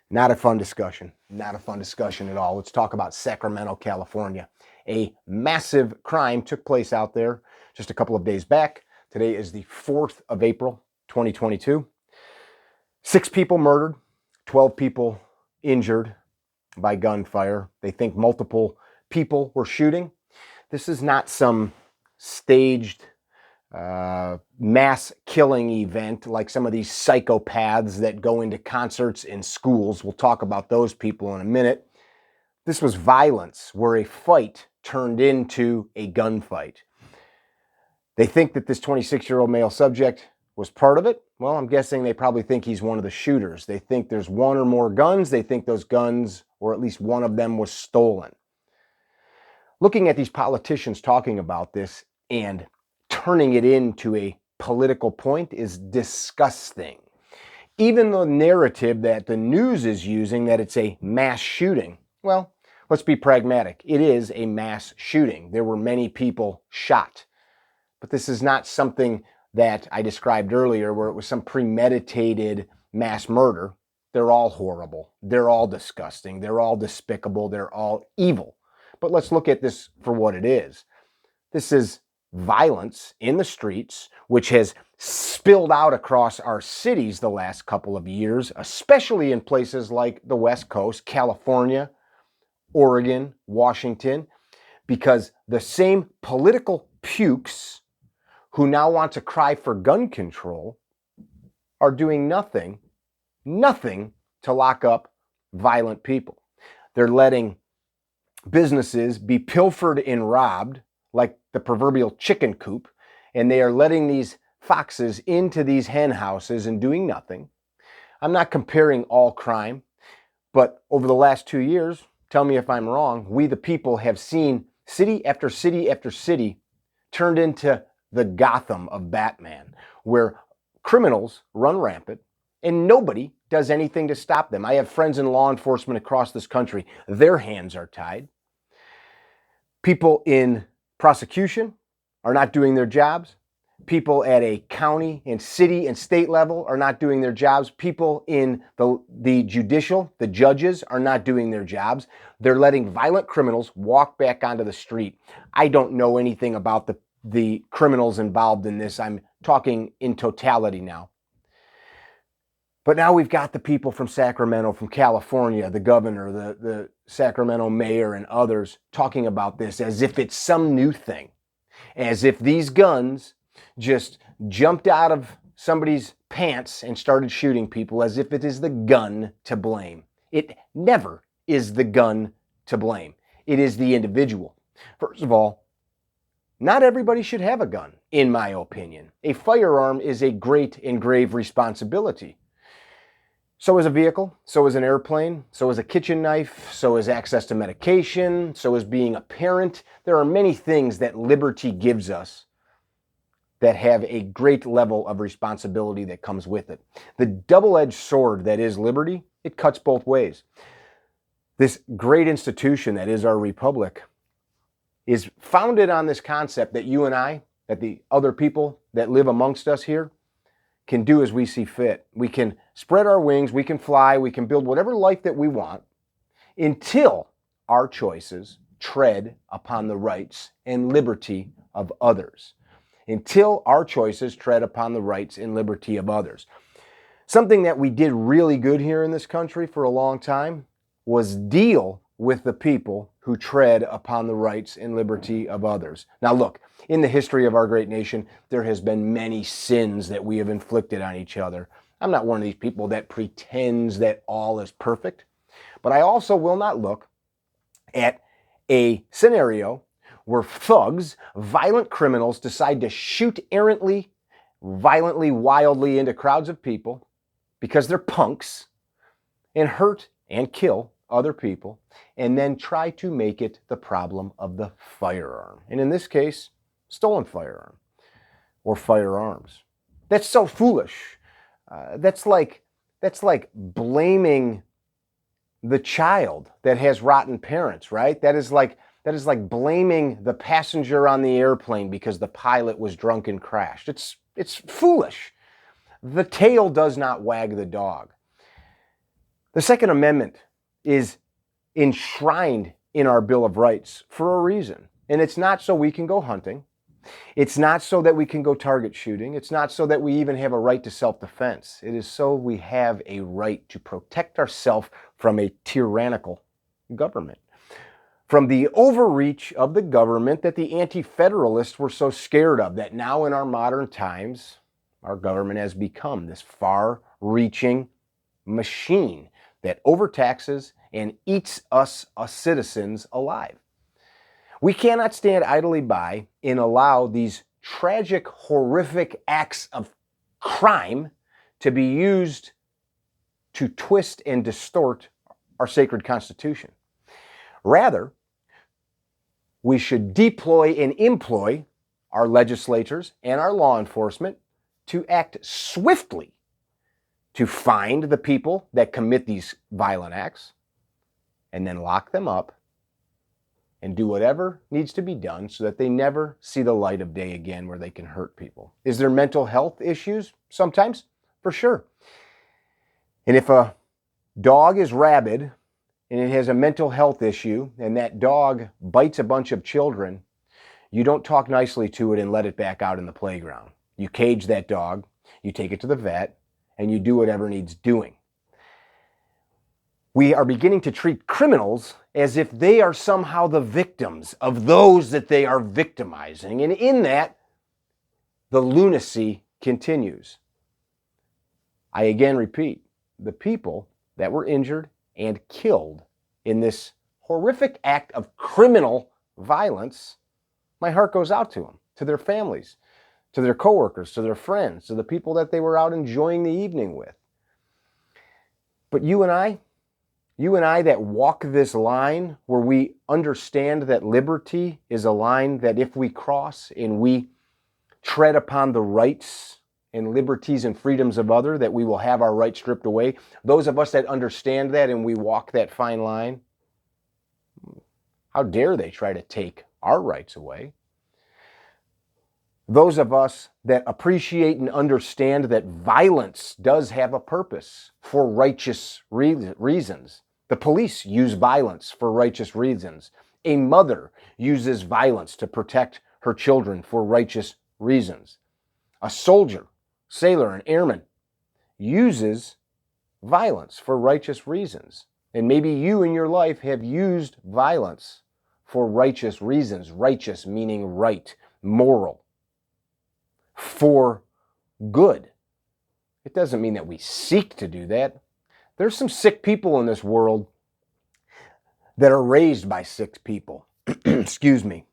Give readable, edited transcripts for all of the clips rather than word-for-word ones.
Not a fun discussion. Not a fun discussion at all. Let's talk about Sacramento, California. A massive crime took place out there just a couple of days back. Today is the 4th of April, 2022. 6 people murdered, 12 people injured by gunfire. They think multiple people were shooting. This is not some staged mass killing event like some of these psychopaths that go into concerts in schools. We'll talk about those people in a minute. This was violence where a fight turned into a gunfight. They think that this 26-year-old male subject was part of it. Well, I'm guessing they probably think he's one of the shooters. They think there's one or more guns. They think those guns, or at least one of them, was stolen. Looking at these politicians talking about this and turning it into a political point is disgusting. Even the narrative that the news is using, that it's a mass shooting, well, let's be pragmatic. It is a mass shooting. There were many people shot. But this is not something that I described earlier where it was some premeditated mass murder. They're all horrible. They're all disgusting. They're all despicable. They're all evil. But let's look at this for what it is. This is violence in the streets, which has spilled out across our cities the last couple of years, especially in places like the West Coast, California, Oregon, Washington, because the same political pukes who now want to cry for gun control are doing nothing to lock up violent people. They're letting businesses be pilfered and robbed like the proverbial chicken coop, and they are letting these foxes into these hen houses and doing nothing. I'm not comparing all crime, but over the last 2 years, tell me if I'm wrong, we the people have seen city after city after city turned into the Gotham of Batman, where criminals run rampant and nobody does anything to stop them. I have friends in law enforcement across this country. Their hands are tied. People in prosecution are not doing their jobs. People at a county and city and state level are not doing their jobs. People in the judicial, the judges, are not doing their jobs. They're letting violent criminals walk back onto the street. I don't know anything about the criminals involved in this. I'm talking in totality now. But now we've got the people from Sacramento, from California, the governor, the Sacramento mayor, and others talking about this as if it's some new thing, as if these guns just jumped out of somebody's pants and started shooting people, as if it is the gun to blame. It never is the gun to blame. It is the individual. First of all, not everybody should have a gun, in my opinion. A firearm is a great and grave responsibility. So is a vehicle, so is an airplane, so is a kitchen knife, so is access to medication, so is being a parent. There are many things that liberty gives us that have a great level of responsibility that comes with it. The double-edged sword that is liberty, it cuts both ways. This great institution that is our republic is founded on this concept that you and I, that the other people that live amongst us here, can do as we see fit. We can spread our wings, we can fly, we can build whatever life that we want until our choices tread upon the rights and liberty of others. Until our choices tread upon the rights and liberty of others. Something that we did really good here in this country for a long time was deal with the people who tread upon the rights and liberty of others. Now look, in the history of our great nation, there has been many sins that we have inflicted on each other. I'm not one of these people that pretends that all is perfect, but I also will not look at a scenario where thugs, violent criminals, decide to shoot errantly, violently, wildly into crowds of people because they're punks and hurt and kill other people, and then try to make it the problem of the firearm. And in this case, stolen firearm or firearms. That's so foolish. That's like blaming the child that has rotten parents, right? That is like blaming the passenger on the airplane because the pilot was drunk and crashed. It's foolish. The tail does not wag the dog. The Second Amendment is enshrined in our Bill of Rights for a reason. And it's not so we can go hunting. It's not so that we can go target shooting. It's not so that we even have a right to self-defense. It is so we have a right to protect ourselves from a tyrannical government, from the overreach of the government that the anti-federalists were so scared of, that now in our modern times, our government has become this far-reaching machine that overtaxes and eats us citizens alive. We cannot stand idly by and allow these tragic, horrific acts of crime to be used to twist and distort our sacred Constitution. Rather, we should deploy and employ our legislators and our law enforcement to act swiftly to find the people that commit these violent acts and then lock them up and do whatever needs to be done so that they never see the light of day again where they can hurt people. Is there mental health issues? Sometimes, for sure. And if a dog is rabid and it has a mental health issue and that dog bites a bunch of children, you don't talk nicely to it and let it back out in the playground. You cage that dog, you take it to the vet, and you do whatever needs doing. We are beginning to treat criminals as if they are somehow the victims of those that they are victimizing. And in that, the lunacy continues. I again repeat, the people that were injured and killed in this horrific act of criminal violence, my heart goes out to them, to their families, to their coworkers, to their friends, to the people that they were out enjoying the evening with. But you and I that walk this line where we understand that liberty is a line that if we cross and we tread upon the rights and liberties and freedoms of others, that we will have our rights stripped away. Those of us that understand that and we walk that fine line, how dare they try to take our rights away? Those of us that appreciate and understand that violence does have a purpose for righteous reasons. The police use violence for righteous reasons. A mother uses violence to protect her children for righteous reasons. A soldier, sailor, and airman uses violence for righteous reasons. And maybe you in your life have used violence for righteous reasons. Righteous meaning right, moral, for good. It doesn't mean that we seek to do that. There's some sick people in this world that are raised by sick people. Excuse me.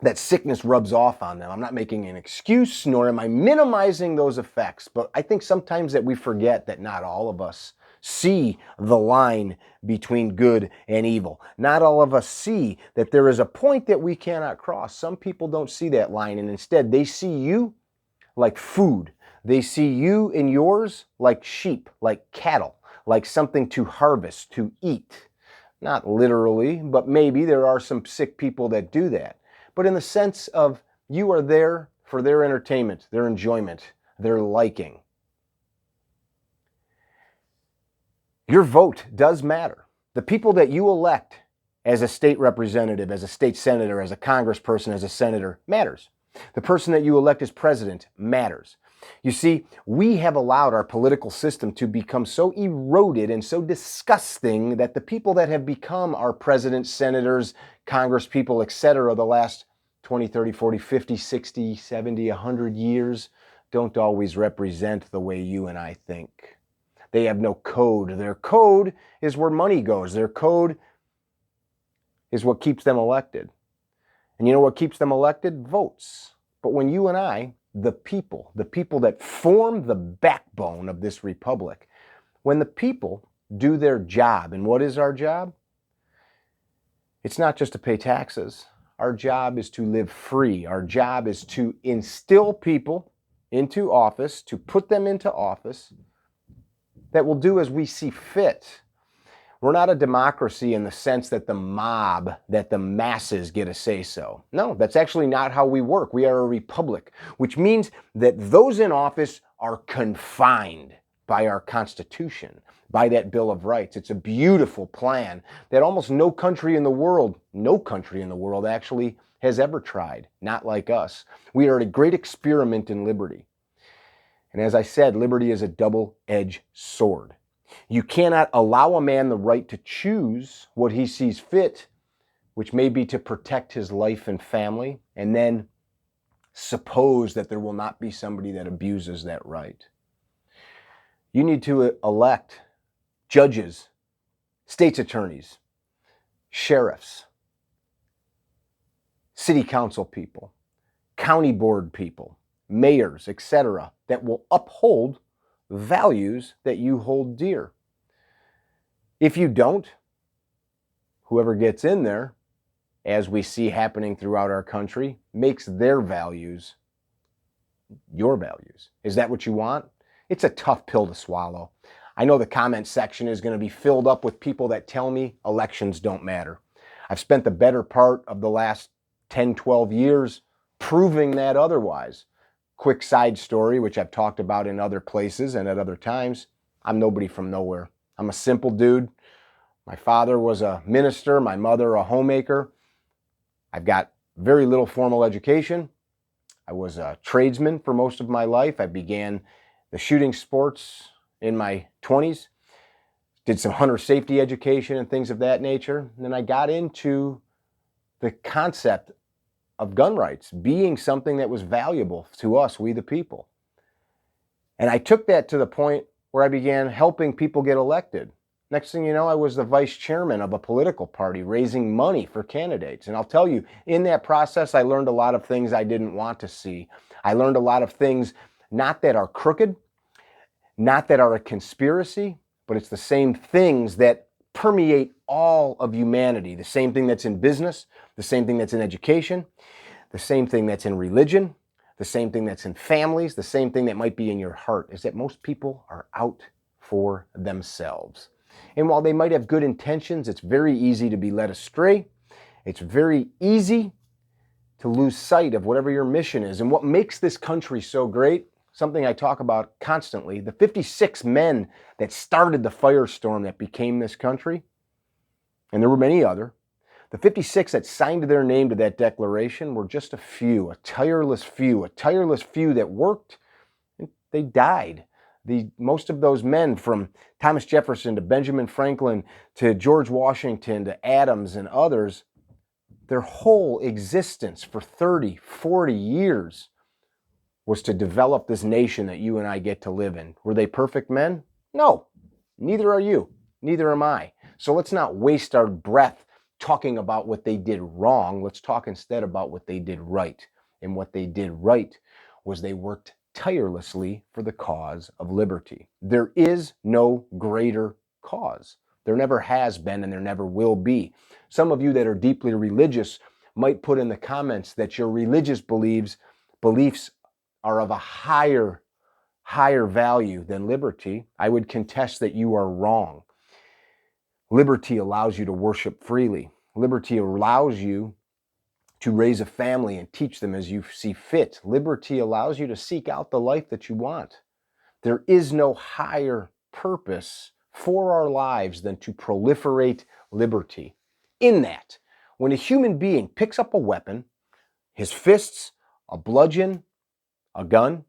That sickness rubs off on them. I'm not making an excuse, nor am I minimizing those effects, but I think sometimes that we forget that not all of us see the line between good and evil. Not all of us see that there is a point that we cannot cross. Some people don't see that line, and instead they see you like food. They see you and yours like sheep, like cattle, like something to harvest, to eat. Not literally, but maybe there are some sick people that do that. But in the sense of you are there for their entertainment, their enjoyment, their liking. Your vote does matter. The people that you elect as a state representative, as a state senator, as a congressperson, as a senator, matters. The person that you elect as president matters. You see, we have allowed our political system to become so eroded and so disgusting that the people that have become our presidents, senators, congresspeople, etc. the last 20, 30, 40, 50, 60, 70, 100 years don't always represent the way you and I think. They have no code. Their code is where money goes. Their code is what keeps them elected. And you know what keeps them elected? Votes. But when you and I, the people that form the backbone of this republic, when the people do their job, and what is our job? It's not just to pay taxes. Our job is to live free. Our job is to instill people into office, to put them into office that will do as we see fit. We're not a democracy in the sense that the mob, that the masses get a say-so. No, that's actually not how we work. We are a republic, which means that those in office are confined. by our Constitution, by that Bill of Rights. It's a beautiful plan that almost no country in the world actually has ever tried, not like us. We are a great experiment in liberty. And as I said, liberty is a double-edged sword. You cannot allow a man the right to choose what he sees fit, which may be to protect his life and family, and then suppose that there will not be somebody that abuses that right. You need to elect judges, state's attorneys, sheriffs, city council people, county board people, mayors, etc., that will uphold values that you hold dear. If you don't, whoever gets in there, as we see happening throughout our country, makes their values your values. Is that what you want? It's a tough pill to swallow. I know the comment section is going to be filled up with people that tell me elections don't matter. I've spent the better part of the last 10, 12 years proving that otherwise. Quick side story, which I've talked about in other places and at other times. I'm nobody from nowhere. I'm a simple dude. My father was a minister, my mother a homemaker. I've got very little formal education. I was a tradesman for most of my life. I began the shooting sports in my 20s, did some hunter safety education and things of that nature. And then I got into the concept of gun rights being something that was valuable to us, we the people. And I took that to the point where I began helping people get elected. Next thing you know, I was the vice chairman of a political party, raising money for candidates. And I'll tell you, in that process, I learned a lot of things I didn't want to see. I learned a lot of things, not that are crooked, not that are a conspiracy, but it's the same things that permeate all of humanity. The same thing that's in business, the same thing that's in education, the same thing that's in religion, the same thing that's in families, the same thing that might be in your heart, is that most people are out for themselves. And while they might have good intentions, it's very easy to be led astray. It's very easy to lose sight of whatever your mission is. And what makes this country so great, something I talk about constantly, the 56 men that started the firestorm that became this country, and there were many other, the 56 that signed their name to that declaration were just a few, a tireless few that worked, and they died. Most of those men, from Thomas Jefferson to Benjamin Franklin to George Washington to Adams and others, their whole existence for 30, 40 years was to develop this nation that you and I get to live in. Were they perfect men? No, neither are you, neither am I. So let's not waste our breath talking about what they did wrong. Let's talk instead about what they did right. And what they did right was they worked tirelessly for the cause of liberty. There is no greater cause. There never has been and there never will be. Some of you that are deeply religious might put in the comments that your religious beliefs are of a higher value than liberty. I would contest that you are wrong. Liberty allows you to worship freely. Liberty allows you to raise a family and teach them as you see fit. Liberty allows you to seek out the life that you want. There is no higher purpose for our lives than to proliferate liberty. In that, when a human being picks up a weapon, his fists, a bludgeon, a gun,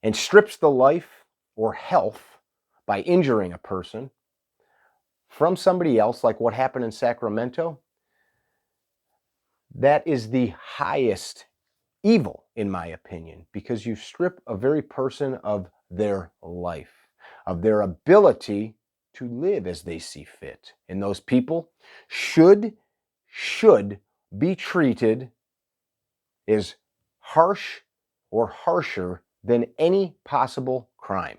and strips the life or health by injuring a person from somebody else, like what happened in Sacramento, that is the highest evil, in my opinion, because you strip a very person of their life, of their ability to live as they see fit. And those people should be treated as harsh or harsher than any possible crime.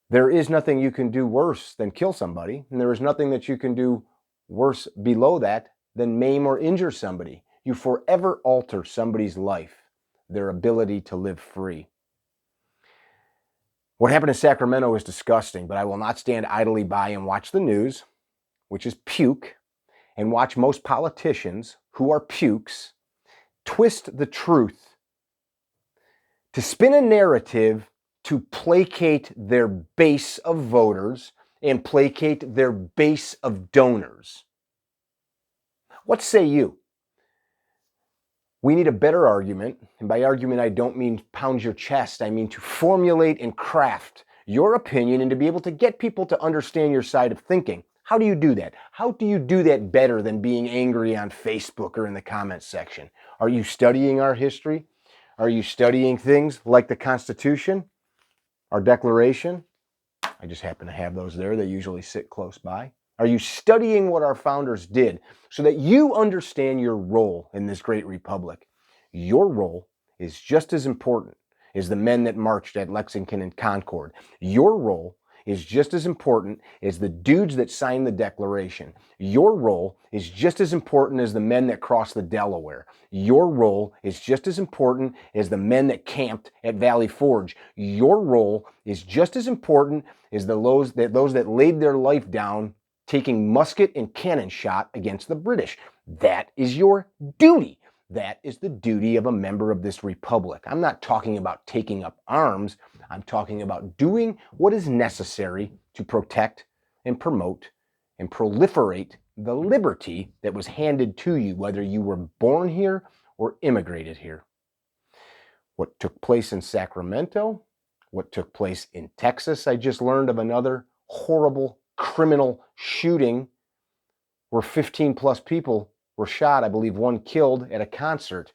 There is nothing you can do worse than kill somebody, and there is nothing that you can do worse below that than maim or injure somebody. You forever alter somebody's life, their ability to live free. What happened in Sacramento is disgusting, but I will not stand idly by and watch the news, which is puke, and watch most politicians who are pukes twist the truth to spin a narrative to placate their base of voters and placate their base of donors. What say you? We need a better argument, and by argument I don't mean pound your chest, I mean to formulate and craft your opinion and to be able to get people to understand your side of thinking. How do you do that? How do you do that better than being angry on Facebook or in the comments section? Are you studying our history? Are you studying things like the Constitution, our Declaration? I just happen to have those there. They usually sit close by. Are you studying what our founders did so that you understand your role in this great republic? Your role is just as important as the men that marched at Lexington and Concord. Your role is just as important as the dudes that signed the Declaration. Your role is just as important as the men that crossed the Delaware. Your role is just as important as the men that camped at Valley Forge. Your role is just as important as those that laid their life down taking musket and cannon shot against the British. That is your duty. That is the duty of a member of this republic. I'm not talking about taking up arms. I'm talking about doing what is necessary to protect and promote and proliferate the liberty that was handed to you, whether you were born here or immigrated here. What took place in Sacramento, what took place in Texas, I just learned of another horrible criminal shooting where 15 plus people were shot, I believe one killed at a concert.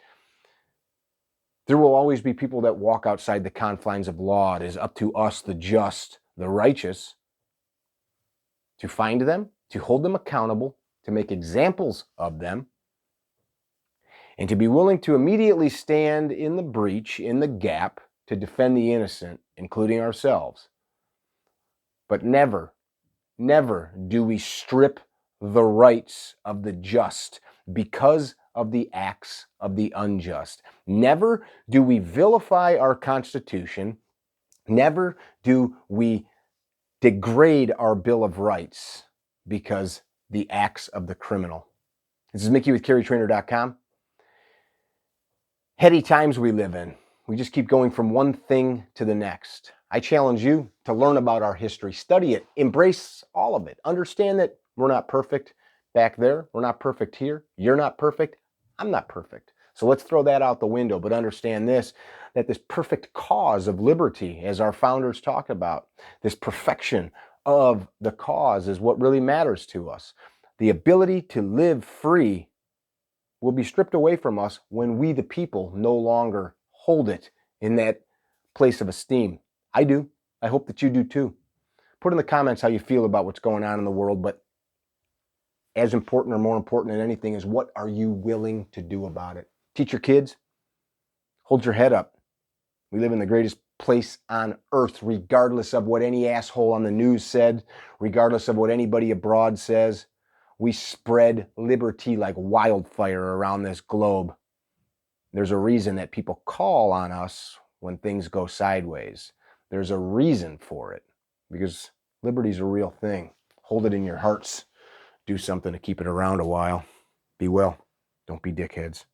There will always be people that walk outside the confines of law. It is up to us, the just, the righteous, to find them, to hold them accountable, to make examples of them, and to be willing to immediately stand in the breach, in the gap, to defend the innocent, including ourselves. But never do we strip the rights of the just because of the acts of the unjust. Never do we vilify our Constitution. Never do we degrade our Bill of Rights because the acts of the criminal. This is Mickey with CarryTrainer.com. Heady times we live in. We just keep going from one thing to the next. I challenge you to learn about our history, study it, embrace all of it. Understand that we're not perfect back there. We're not perfect here. You're not perfect. I'm not perfect. So let's throw that out the window, but understand this, that this perfect cause of liberty, as our founders talk about, this perfection of the cause is what really matters to us. The ability to live free will be stripped away from us when we, the people, no longer hold it in that place of esteem. I do. I hope that you do too. Put in the comments how you feel about what's going on in the world, but as important or more important than anything is what are you willing to do about it? Teach your kids. Hold your head up. We live in the greatest place on earth, regardless of what any asshole on the news said, regardless of what anybody abroad says. We spread liberty like wildfire around this globe. There's a reason that people call on us when things go sideways. There's a reason for it, because liberty's a real thing. Hold it in your hearts. Do something to keep it around a while. Be well. Don't be dickheads.